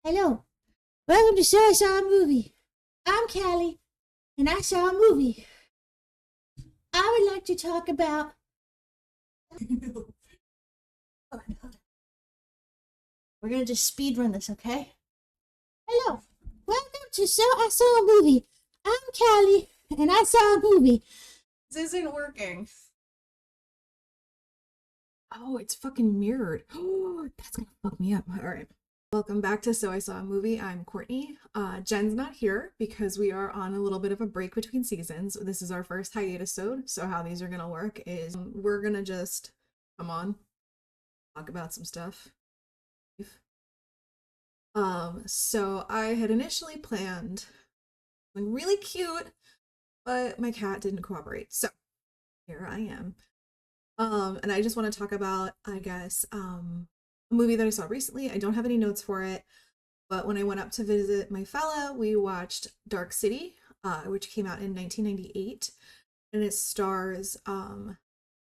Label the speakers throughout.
Speaker 1: Hello, welcome to So I Saw a Movie. I'm Callie, and I saw a movie. I would like to talk about. Hold on. We're gonna just speed run this, okay? Hello, welcome to So I Saw a Movie. I'm Callie, and I saw a movie.
Speaker 2: This isn't working. Oh, it's fucking mirrored. Oh, that's gonna fuck me up. All right. Welcome back to So I Saw a Movie. I'm Courtney. Jen's not here because we are on a little bit of a break between seasons. This is our first hiatusode. So how these are gonna work is we're gonna just come on, talk about some stuff. So I had initially planned something really cute, but my cat didn't cooperate. So here I am. And I just want to talk about, I guess, a movie that I saw recently. I don't have any notes for it, but when I went up to visit my fella, we watched Dark City, which came out in 1998, and it stars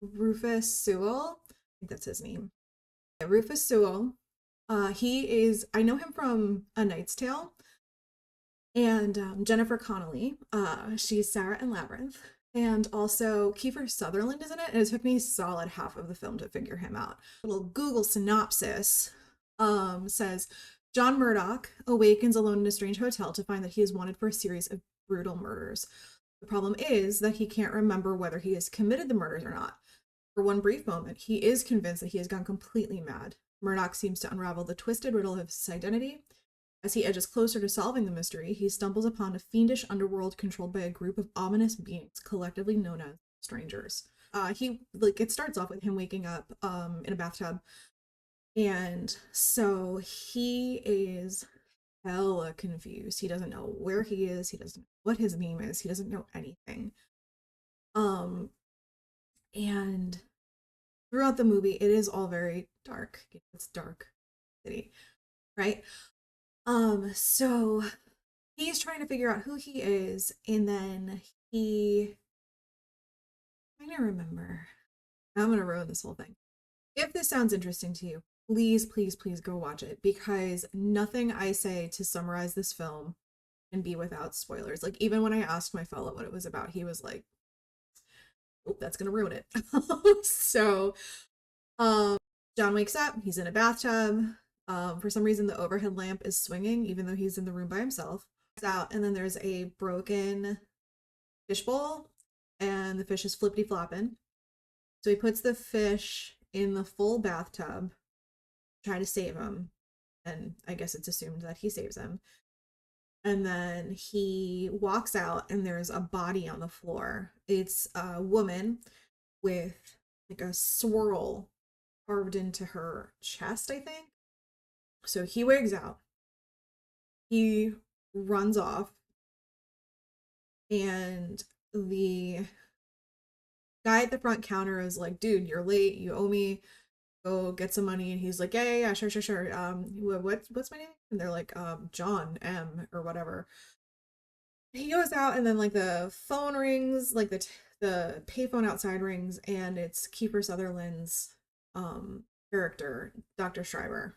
Speaker 2: Rufus Sewell. I think that's his name. Yeah, Rufus Sewell. I know him from A Knight's Tale, and Jennifer Connelly. She's Sarah in Labyrinth. And also Kiefer Sutherland is in it, and it took me solid half of the film to figure him out. A little Google synopsis says, John Murdoch awakens alone in a strange hotel to find that he is wanted for a series of brutal murders. The problem is that he can't remember whether he has committed the murders or not. For one brief moment, he is convinced that he has gone completely mad. Murdoch seems to unravel the twisted riddle of his identity. As he edges closer to solving the mystery, he stumbles upon a fiendish underworld controlled by a group of ominous beings, collectively known as strangers. It starts off with him waking up in a bathtub, and so he is hella confused. He doesn't know where he is. He doesn't know what his name is. He doesn't know anything. And throughout the movie, it is all very dark. It's dark city, right? So he's trying to figure out who he is, and then I don't remember. I'm gonna ruin this whole thing. If this sounds interesting to you, please, please, please go watch it, because nothing I say to summarize this film can be without spoilers. Like, even when I asked my fellow what it was about, he was like, oh, that's gonna ruin it. So, John wakes up, he's in a bathtub. For some reason, the overhead lamp is swinging, even though he's in the room by himself. Out, and then there's a broken fishbowl, and the fish is flippity flopping. So he puts the fish in the full bathtub, try to save him, and I guess it's assumed that he saves him. And then he walks out, and there's a body on the floor. It's a woman with like a swirl carved into her chest, I think. So he wigs out. He runs off, and the guy at the front counter is like, dude, you're late, you owe me, go get some money. And he's like, yeah, sure. What's my name? And they're like, John M or whatever. He goes out, and then like the phone rings, like the payphone outside rings, and it's Kiefer Sutherland's character, Dr. Schreiber.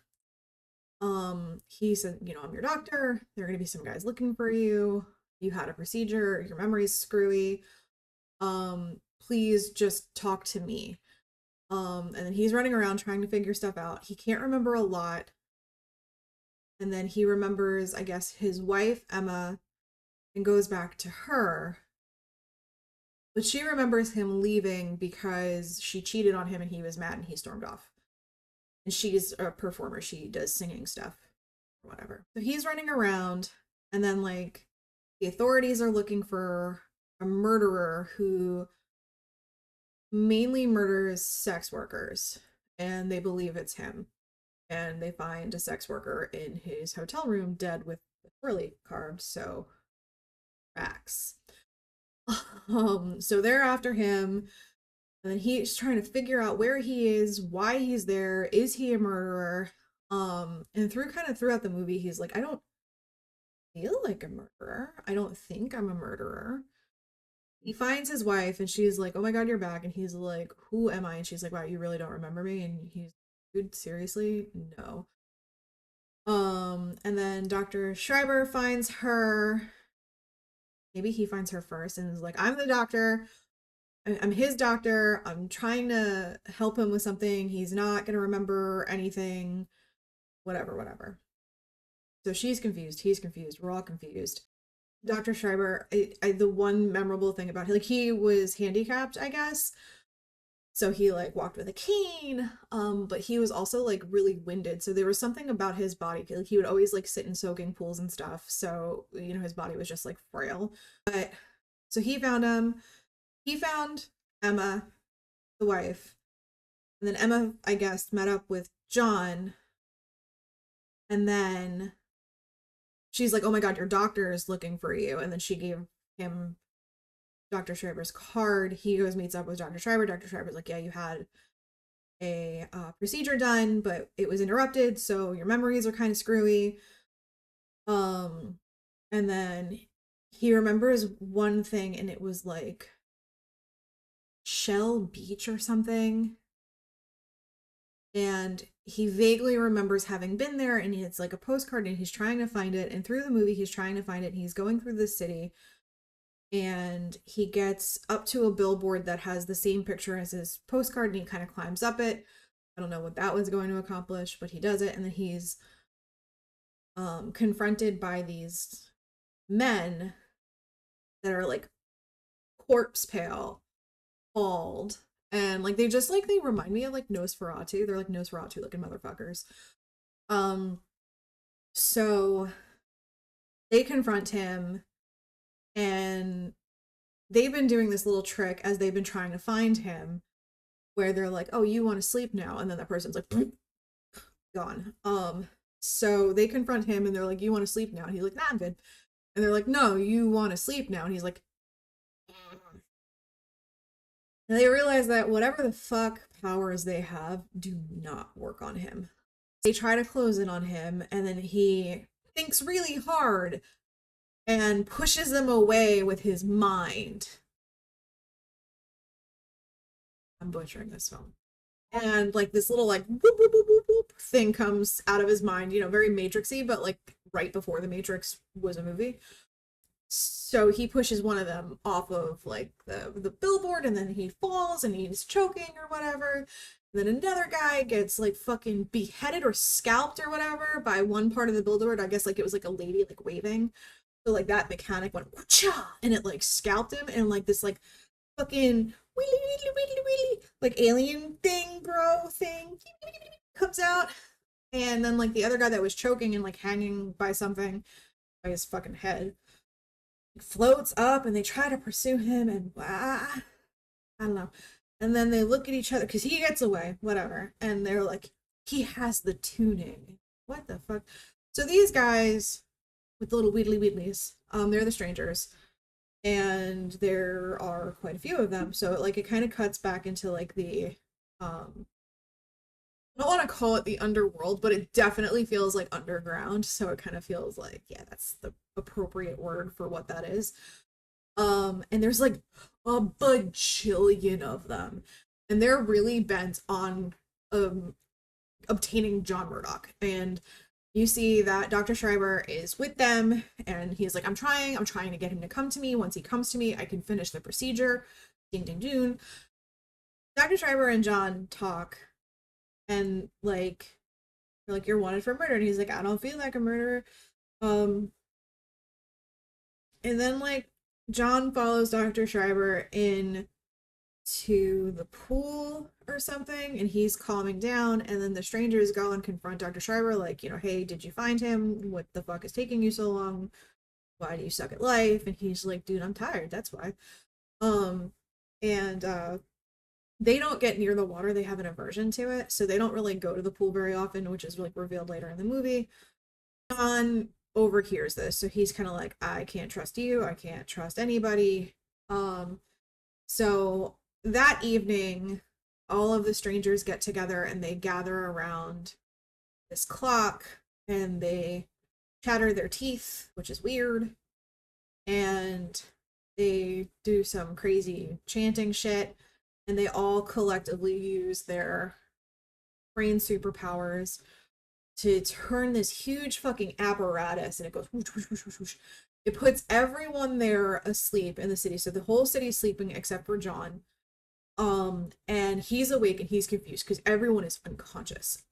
Speaker 2: He said, I'm your doctor. There are gonna be some guys looking for you. You had a procedure, your memory's screwy. Please just talk to me. And then he's running around trying to figure stuff out. He can't remember a lot. And then he remembers, I guess, his wife, Emma, and goes back to her. But she remembers him leaving because she cheated on him and he was mad and he stormed off. And she's a performer. She does singing stuff or whatever. So he's running around, and then like the authorities are looking for a murderer who mainly murders sex workers, and they believe it's him. And they find a sex worker in his hotel room dead with the twirly carved, so tracks. So they're after him, and then he's trying to figure out where he is, why he's there, is he a murderer? And throughout the movie, he's like, I don't feel like a murderer. I don't think I'm a murderer. He finds his wife, and she's like, oh my god, you're back. And he's like, who am I? And she's like, wow, you really don't remember me? And he's, dude, seriously? No. And then Dr. Schreiber finds her. Maybe he finds her first and is like, I'm the doctor. I'm his doctor. I'm trying to help him with something. He's not going to remember anything. Whatever, whatever. So she's confused. He's confused. We're all confused. Dr. Schreiber, the one memorable thing about him, like he was handicapped, I guess. So he like walked with a cane, but he was also like really winded. So there was something about his body, like he would always like sit in soaking pools and stuff. So his body was just like frail. But so he found him. He found Emma, the wife, and then Emma, I guess, met up with John, and then she's like, "Oh my God, your doctor is looking for you," and then she gave him Dr. Schreiber's card. He goes meets up with Dr. Schreiber. Dr. Schreiber's like, "Yeah, you had a procedure done, but it was interrupted, so your memories are kind of screwy." And then he remembers one thing, and it was like Shell Beach or something. And he vaguely remembers having been there, and it's like a postcard, and he's trying to find it. And through the movie, he's trying to find it. And he's going through the city, and he gets up to a billboard that has the same picture as his postcard, and he kind of climbs up it. I don't know what that was going to accomplish, but he does it, and then he's confronted by these men that are like corpse pale, bald, and like they remind me of like Nosferatu. They're like Nosferatu looking motherfuckers. So they confront him, and they've been doing this little trick as they've been trying to find him, where they're like, "Oh, you want to sleep now?" And then that person's like gone. So they confront him, and they're like, "You want to sleep now?" And he's like, "Nah, I'm good." And they're like, "No, you want to sleep now?" And he's like, and they realize that whatever the fuck powers they have do not work on him. They try to close in on him, and then he thinks really hard and pushes them away with his mind. I'm butchering this film. And like this little like whoop, whoop, whoop, whoop, whoop thing comes out of his mind, very Matrixy, but like right before the Matrix was a movie. So he pushes one of them off of like the billboard, and then he falls and he's choking or whatever. And then another guy gets like fucking beheaded or scalped or whatever by one part of the billboard. I guess like it was like a lady like waving. So like that mechanic went wha-cha, and it like scalped him, and like this like fucking wheelie wheelie wheelie wheelie like alien thing bro thing comes out. And then like the other guy that was choking and like hanging by something by his fucking head floats up, and they try to pursue him, and I don't know. And then they look at each other because he gets away, whatever. And they're like, he has the tuning. What the fuck? So these guys with the little wheedly wheedlies, they're the strangers. And there are quite a few of them. So like it kind of cuts back into like the I don't want to call it the underworld, but it definitely feels like underground. So it kind of feels like, yeah, that's the appropriate word for what that is. And there's like a bajillion of them, and they're really bent on obtaining John Murdoch. And you see that Dr. Schreiber is with them, and he's like, I'm trying to get him to come to me. Once he comes to me, I can finish the procedure. Ding ding ding. Dr. Schreiber and John talk, and like they're like, you're wanted for murder, and he's like, I don't feel like a murderer. And then like John follows Dr. Schreiber in to the pool or something, and he's calming down, and then the strangers go and confront Dr. Schreiber like, hey, did you find him? What the fuck is taking you so long? Why do you suck at life? And he's like, dude, I'm tired, that's why. And they don't get near the water. They have an aversion to it, so they don't really go to the pool very often, which is like revealed later in the movie. John overhears this, so he's kind of like, I can't trust you, I can't trust anybody. So that evening, all of the strangers get together, and they gather around this clock, and they chatter their teeth, which is weird, and they do some crazy chanting shit, and they all collectively use their brain superpowers to turn this huge fucking apparatus, and it goes whoosh, whoosh, whoosh, whoosh, whoosh. It puts everyone there asleep in the city. So the whole city's sleeping except for John. And he's awake and he's confused because everyone is unconscious.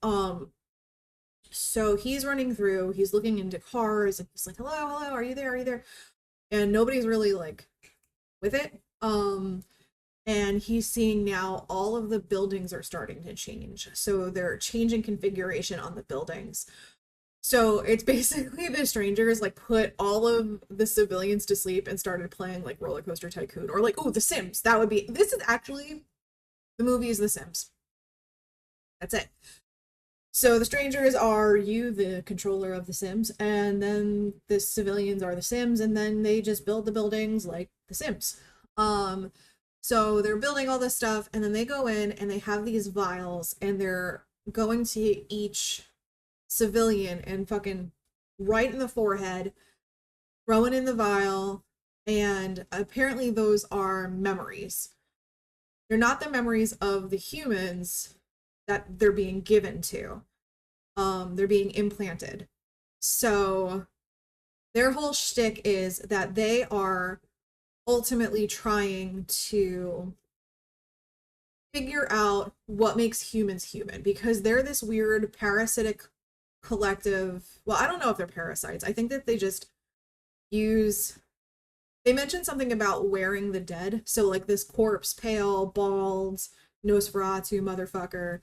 Speaker 2: So he's running through, he's looking into cars, and he's like, hello, hello, are you there? Are you there? And nobody's really like with it. And he's seeing now all of the buildings are starting to change. So they're changing configuration on the buildings. So it's basically the strangers like put all of the civilians to sleep and started playing like Roller Coaster Tycoon or like, oh, The Sims. That would be, this is actually, the movie is The Sims. That's it. So the strangers are you, the controller of The Sims, and then the civilians are the Sims, and then they just build the buildings like The Sims. So they're building all this stuff, and then they go in and they have these vials, and they're going to each civilian and fucking right in the forehead, throwing in the vial, and apparently those are memories. They're not the memories of the humans that they're being given to. They're being implanted. So their whole shtick is that they are ultimately trying to figure out what makes humans human, because they're this weird parasitic collective. Well, I don't know if they're parasites. I think that they just use, they mentioned something about wearing the dead. So like this corpse, pale, bald, Nosferatu motherfucker.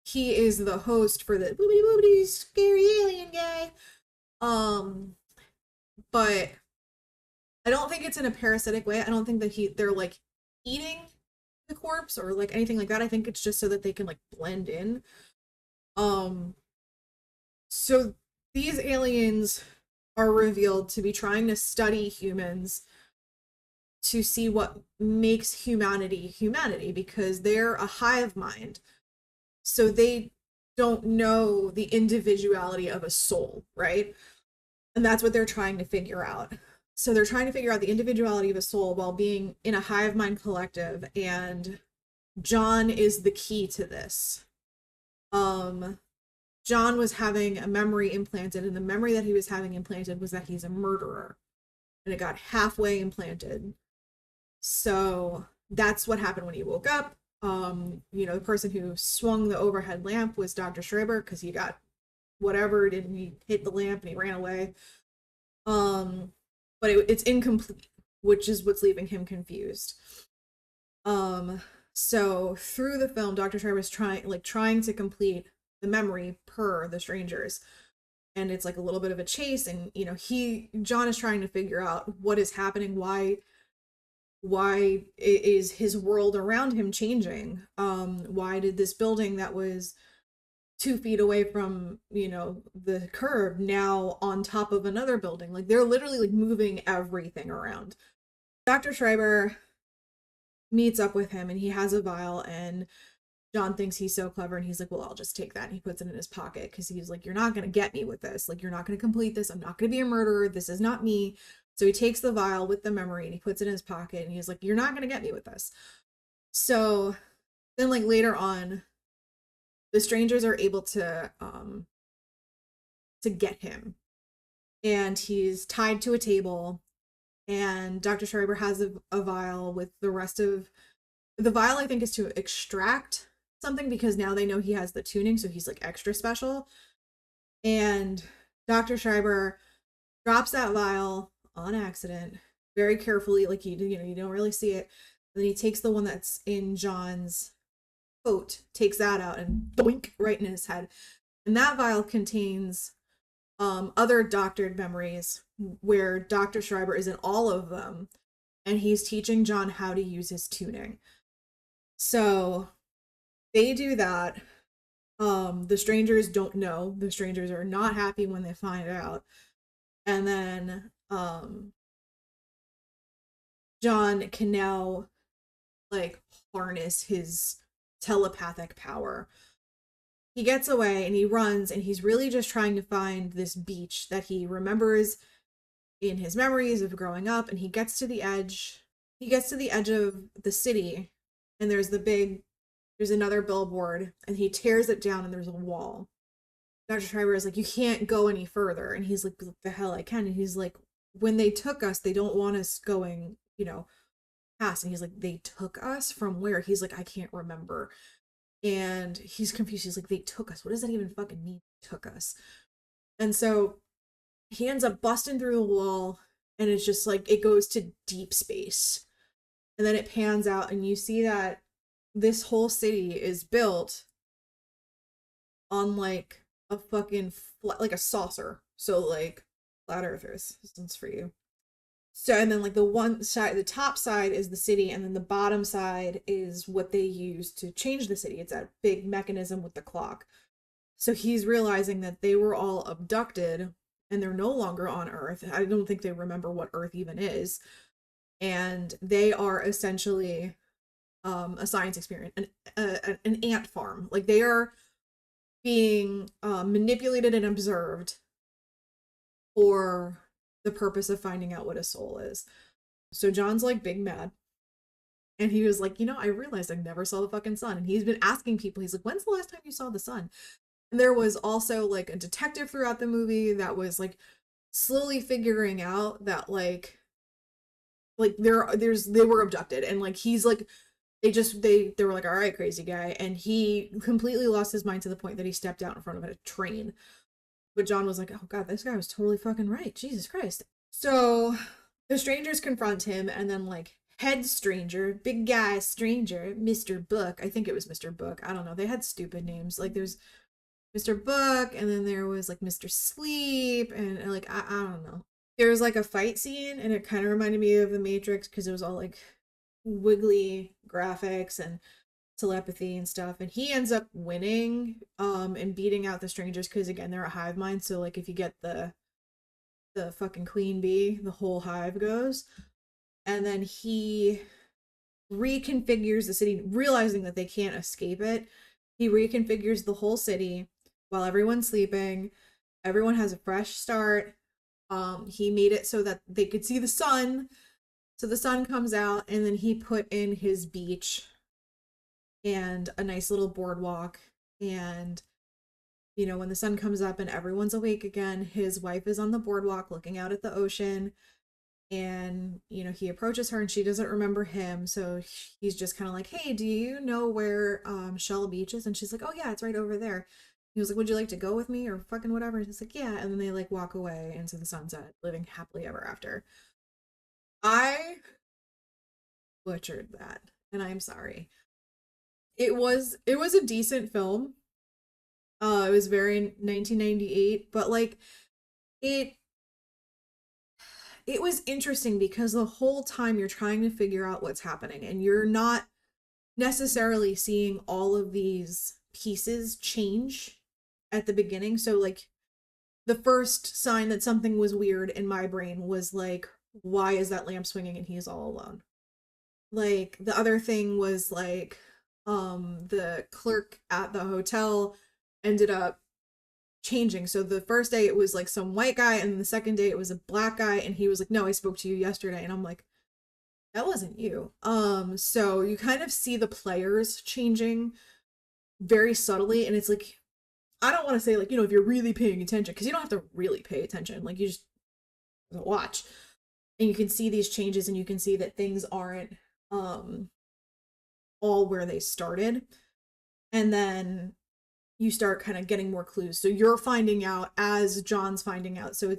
Speaker 2: He is the host for the boobity boobity scary alien guy. But I don't think it's in a parasitic way. I don't think that they're like eating the corpse or like anything like that. I think it's just so that they can like blend in. So these aliens are revealed to be trying to study humans to see what makes humanity humanity, because they're a hive mind. So they don't know the individuality of a soul, right? And that's what they're trying to figure out. So they're trying to figure out the individuality of a soul while being in a hive mind collective, and John is the key to this. John was having a memory implanted, and the memory that he was having implanted was that he's a murderer, and it got halfway implanted. So that's what happened when he woke up. The person who swung the overhead lamp was Dr. Schreiber, because he got whatever, and he hit the lamp and he ran away. But it's incomplete, which is what's leaving him confused. So through the film, Dr. Schreiber is trying to complete the memory per the strangers, and it's like a little bit of a chase, and John is trying to figure out what is happening, why is his world around him changing, why did this building that was 2 feet away from the curb now on top of another building, like they're literally like moving everything around. Dr. Schreiber meets up with him, and he has a vial, and John thinks he's so clever, and he's like, well, I'll just take that, and he puts it in his pocket, because he's like, you're not going to get me with this, like you're not going to complete this, I'm not going to be a murderer, this is not me. So he takes the vial with the memory and he puts it in his pocket, and he's like, you're not going to get me with this. So then like later on, the strangers are able to get him, and he's tied to a table, and Dr. Schreiber has a vial with the rest of the vial. I think is to extract something, because now they know he has the tuning, so he's like extra special. And Dr. Schreiber drops that vial on accident very carefully, like you don't really see it. And then he takes the one that's in John's coat, takes that out, and doink, right in his head. And that vial contains other doctored memories, where Dr. Schreiber is in all of them, and he's teaching John how to use his tuning. So they do that. The strangers don't know. The strangers are not happy when they find out. And then John can now like harness his telepathic power. He gets away and he runs, and he's really just trying to find this beach that he remembers in his memories of growing up. And he gets to the edge of the city, and there's the big there's another billboard, and he tears it down, and there's a wall. Dr. Schreiber is like, you can't go any further. And he's like, the hell I can. And he's like, when they took us, they don't want us going, past. And he's like, they took us from where? He's like, I can't remember. And he's confused. He's like, they took us. What does that even fucking mean? Took us. And so he ends up busting through the wall, and it's just like, it goes to deep space. And then it pans out, and you see that this whole city is built on like a fucking like a saucer. So like flat earthers, this one's for you. So, and then like the one side, the top side is the city, and then the bottom side is what they use to change the city. It's that big mechanism with the clock. So he's realizing that they were all abducted and they're no longer on Earth. I don't think they remember what Earth even is. And they are essentially a science experiment, an ant farm. Like they are being manipulated and observed for the purpose of finding out what a soul is. So John's like big mad. And he was like, I realized I never saw the fucking sun. And he's been asking people, he's like, when's the last time you saw the sun? And there was also like a detective throughout the movie that was like slowly figuring out that like they were abducted, and like he's like they were like, all right, crazy guy. And he completely lost his mind to the point that he stepped out in front of a train. But John was like, oh god, this guy was totally fucking right. Jesus Christ. So the strangers confront him, and then like head stranger, big guy stranger, Mr. Book. I think it was Mr. Book. I don't know. They had stupid names. Like there's Mr. Book, and then there was like Mr. Sleep, and like I don't know. There was like a fight scene, and it kind of reminded me of The Matrix because it was all like wiggly graphics and telepathy and stuff. And he ends up winning and beating out the strangers because again they're a hive mind. So like if you get the fucking queen bee, the whole hive goes. And then he reconfigures the city, realizing that they can't escape it. He reconfigures the whole city while everyone's sleeping. Everyone has a fresh start. He made it so that they could see the sun. So the sun comes out, and then he put in his beach and a nice little boardwalk. And, when the sun comes up and everyone's awake again, his wife is on the boardwalk looking out at the ocean. And, he approaches her and she doesn't remember him. So he's just kind of like, hey, do you know where Shell Beach is? And she's like, oh yeah, it's right over there. He was like, would you like to go with me or fucking whatever? And he's like, yeah. And then they like walk away into the sunset, living happily ever after. I butchered that, and I'm sorry. It was a decent film. It was very 1998, but like it was interesting because the whole time you're trying to figure out what's happening, and you're not necessarily seeing all of these pieces change at the beginning. So like the first sign that something was weird in my brain was like, why is that lamp swinging and he's all alone? Like the other thing was like the clerk at the hotel ended up changing. So the first day it was like some white guy, and the second day it was a black guy, and he was like, no, I spoke to you yesterday. And I'm like, that wasn't you. So you kind of see the players changing very subtly, and it's like, I don't want to say like, if you're really paying attention, because you don't have to really pay attention, like you just watch, and you can see these changes, and you can see that things aren't all where they started. And then you start kind of getting more clues. So you're finding out as John's finding out. So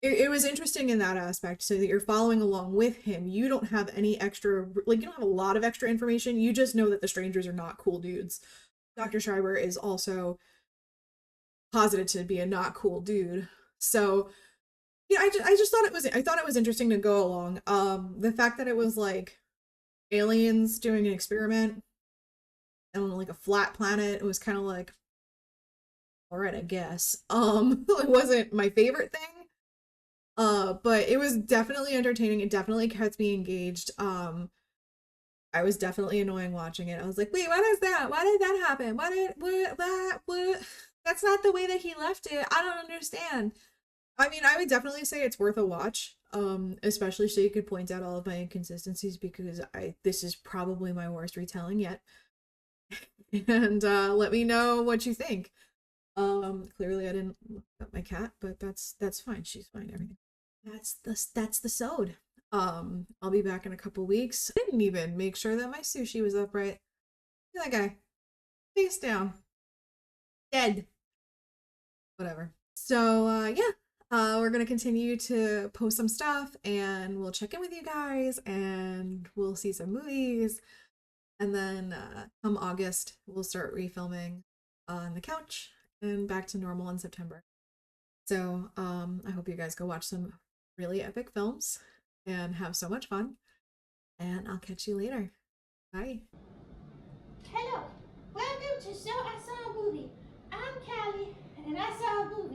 Speaker 2: it was interesting in that aspect, so that you're following along with him. You don't have any extra, like you don't have a lot of extra information. You just know that the strangers are not cool dudes. Dr. Schreiber is also posited to be a not cool dude. So I just thought it was interesting to go along. The fact that it was like aliens doing an experiment on like a flat planet, it was kind of like, all right, I guess. It wasn't my favorite thing, but it was definitely entertaining. It definitely kept me engaged. I was definitely annoying watching it. I was like, wait, what is that? Why did that happen? What? That's not the way that he left it. I don't understand. I mean, I would definitely say it's worth a watch, especially so you could point out all of my inconsistencies, because this is probably my worst retelling yet. and let me know what you think. Clearly I didn't look up my cat, but that's fine. She's fine. Everything. That's the sewed. I'll be back in a couple weeks. I didn't even make sure that my sushi was upright. Look at that guy, face down, dead. Whatever. So yeah, we're gonna continue to post some stuff, and we'll check in with you guys, and we'll see some movies, and then come August we'll start refilming on the couch and back to normal in September. So I hope you guys go watch some really epic films and have so much fun, and I'll catch you later. Bye.
Speaker 1: Hello, welcome to So I Saw a Movie. I'm Callie, and I saw a movie.